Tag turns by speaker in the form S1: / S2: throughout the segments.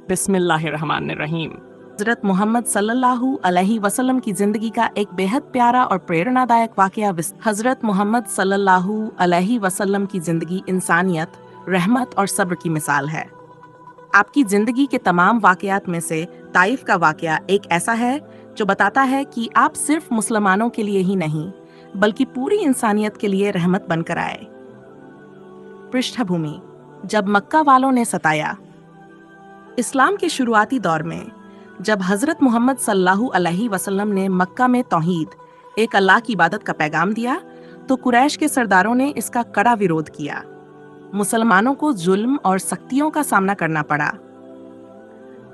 S1: बिस्मिल्लाहिर्रहमानिर्रहीम।
S2: हज़रत मोहम्मद सल्लल्लाहु अलैहि वसल्लम की ज़िंदगी का एक बेहद प्यारा और प्रेरणादायक वाक़या। हज़रत मोहम्मद सल्लल्लाहु अलैहि वसल्लम की ज़िंदगी इंसानियत, रहमत और सब्र की मिसाल है। आपकी ज़िंदगी के तमाम वाक़यात में से ताइफ का वाक़या एक ऐसा है जो बताता है कि आप सिर्फ मुसलमानों के लिए ही नहीं, बल्कि पूरी इंसानियत के लिए रहमत बनकर आए। पृष्ठभूमि: जब मक्का वालों ने सताया। इस्लाम के शुरुआती दौर में जब हज़रत मोहम्मद सल्लल्लाहु अलैहि वसल्लम ने मक्का में तौहीद, एक अल्लाह की इबादत का पैगाम दिया, तो कुरैश के सरदारों ने इसका कड़ा विरोध किया। मुसलमानों को जुल्म और सख्तियों का सामना करना पड़ा।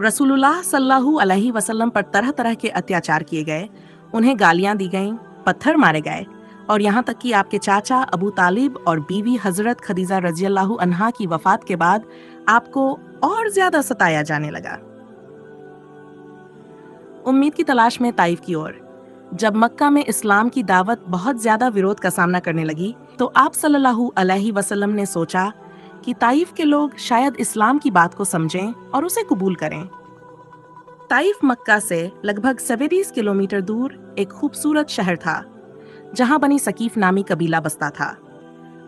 S2: रसूलुल्लाह सल्लल्लाहु अलैहि वसल्लम पर तरह तरह के अत्याचार किए गए, उन्हें गालियां दी गईं, पत्थर मारे गए और यहाँ तक कि आपके चाचा अबू तालिब और बीवी हज़रत खदीजा रज़ियल्लाहु अन्हा की वफ़ात के बाद आपको और ज़्यादा सताया जाने लगा। उम्मीद की तलाश में ताइफ की ओर। जब मक्का में इस्लाम की दावत बहुत ज़्यादा विरोध का सामना करने लगी, तो आप सल्लल्लाहु अलैहि वसल्लम ने सोचा कि ताइफ के लोग शायद इस्लाम की बात को समझें और उसे कबूल करें। ताइफ मक्का से लगभग 27 किलोमीटर दूर एक खूबसूरत शहर था, जहां बनी सकीफ नामी कबीला बसता था।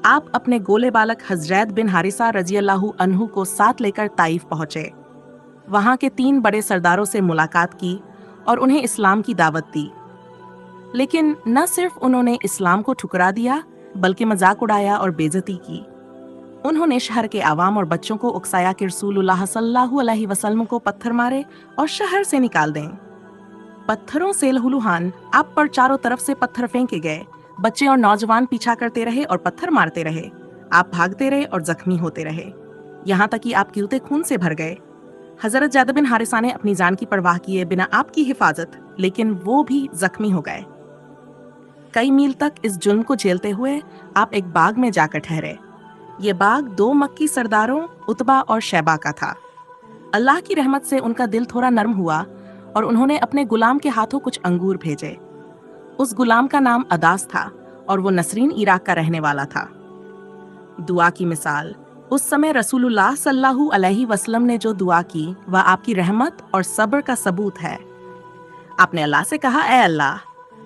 S2: आप अपने गोले बालक हज़रत बिन हारिसा रज़ियल्लाहु अन्हु को साथ लेकर ताइफ पहुंचे। वहां के 3 बड़े सरदारों से मुलाकात की और उन्हें इस्लाम की दावत दी। लेकिन न सिर्फ उन्होंने इस्लाम को ठुकरा दिया, बल्कि मजाक उड़ाया और बेइज्जती की। उन्होंने शहर के आवाम और बच्चों को उकसाया कि रसूलुल्लाह सल्लल्लाहु अलैहि वसल्लम को पत्थर मारे और शहर से निकाल दें। पत्थरों से लहूलुहान आप पर चारों तरफ से पत्थर फेंके गए। बच्चे और नौजवान पीछा करते रहे और पत्थर मारते रहे। आप भागते रहे और जख्मी होते रहे, यहाँ तक कि आपके जूते खून से भर गए। हज़रत ज़ैद बिन हारिसा ने अपनी जान की परवाह किए बिना आपकी हिफाजत, लेकिन वो भी जख्मी हो गए। कई मील तक इस जुल्म को झेलते हुए आप एक बाग में जाकर ठहरे। ये बाग 2 मक्की सरदारों उतबा और शैबा का था। अल्लाह की रहमत से उनका दिल थोड़ा नरम हुआ और उन्होंने अपने गुलाम के हाथों कुछ अंगूर भेजे। उस गुलाम का नाम अदास था और वो नसरीन इराक का रहने वाला था। दुआ की मिसाल: उस समय रसूलुल्लाह सल्लल्लाहु अलैहि वसल्लम ने जो दुआ की वह आपकी रहमत और सब्र का सबूत है। आपने अल्लाह से कहा, ऐ अल्लाह,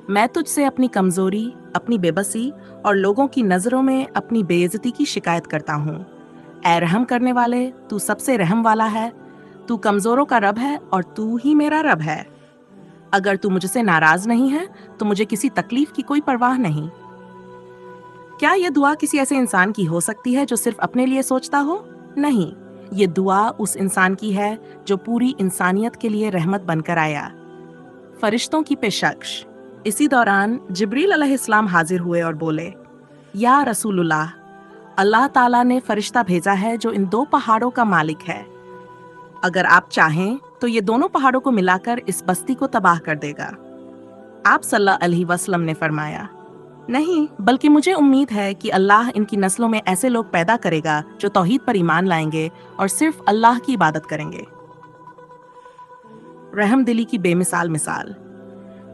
S2: मैं तुझसे अपनी कमजोरी, अपनी बेबसी और लोगों की नजरों में अपनी बेइज्जती की शिकायत करता हूँ। ऐ रहम करने वाले, तू सबसे रहम वाला है, तू कमजोरों का रब है और तू ही मेरा रब है। अगर तू मुझसे नाराज नहीं है तो मुझे किसी तकलीफ की कोई परवाह नहीं। क्या यह दुआ किसी ऐसे इंसान की हो सकती है जो सिर्फ अपने लिए सोचता हो? नहीं, ये दुआ उस इंसान की है जो पूरी इंसानियत के लिए रहमत बनकर आया। फरिश्तों की पेशकश: इसी दौरान जिब्रील अलैहिस्सलाम हाजिर हुए और बोले, या रसूलुल्लाह, अल्लाह ताला ने फरिश्ता भेजा है जो इन 2 पहाड़ों का मालिक है। अगर आप चाहें तो ये दोनों पहाड़ों को मिलाकर इस बस्ती को तबाह कर देगा। आप सल्लल्लाहु अलैहि वसल्लम ने फरमाया, नहीं, बल्कि मुझे उम्मीद है कि अल्लाह इनकी नस्लों में ऐसे लोग पैदा करेगा जो तौहीद पर ईमान लाएंगे और सिर्फ अल्लाह की इबादत करेंगे। रहमदिली की बेमिसाल मिसाल: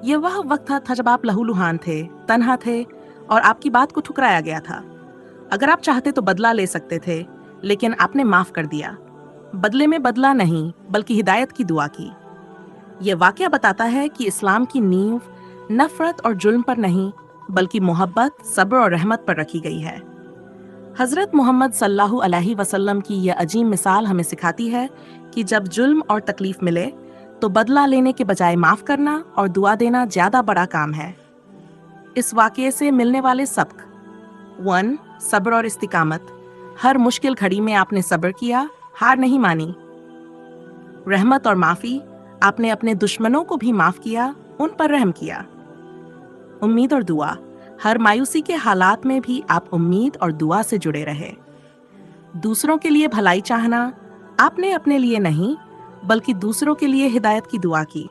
S2: ये वह वक्त था जब आप लहूलुहान थे, तन्हा थे और आपकी बात को ठुकराया गया था। अगर आप चाहते तो बदला ले सकते थे, लेकिन आपने माफ कर दिया। बदले में बदला नहीं, बल्कि हिदायत की दुआ की। यह वाकया बताता है कि इस्लाम की नींव नफरत और जुल्म पर नहीं, बल्कि मोहब्बत, सब्र और रहमत पर रखी गई है। हज़रत मोहम्मद सल्लल्लाहु अलैहि वसल्लम की यह अजीम मिसाल हमें सिखाती है कि जब जुल्म और तकलीफ मिले तो बदला लेने के बजाय माफ करना और दुआ देना ज़्यादा बड़ा काम है। इस वाकये से मिलने वाले सबक: 1. सब्र और इस्तिकामत: हर मुश्किल घड़ी में आपने सब्र किया, हार नहीं मानी। रहमत और माफ़ी: आपने अपने दुश्मनों को भी माफ़ किया, उन पर रहम किया। उम्मीद और दुआ: हर मायूसी के हालात में भी आप उम्मीद और दुआ से जुड़े रहे। दूसरों के लिए भलाई चाहना: आपने अपने लिए नहीं, बल्कि दूसरों के लिए हिदायत की दुआ की।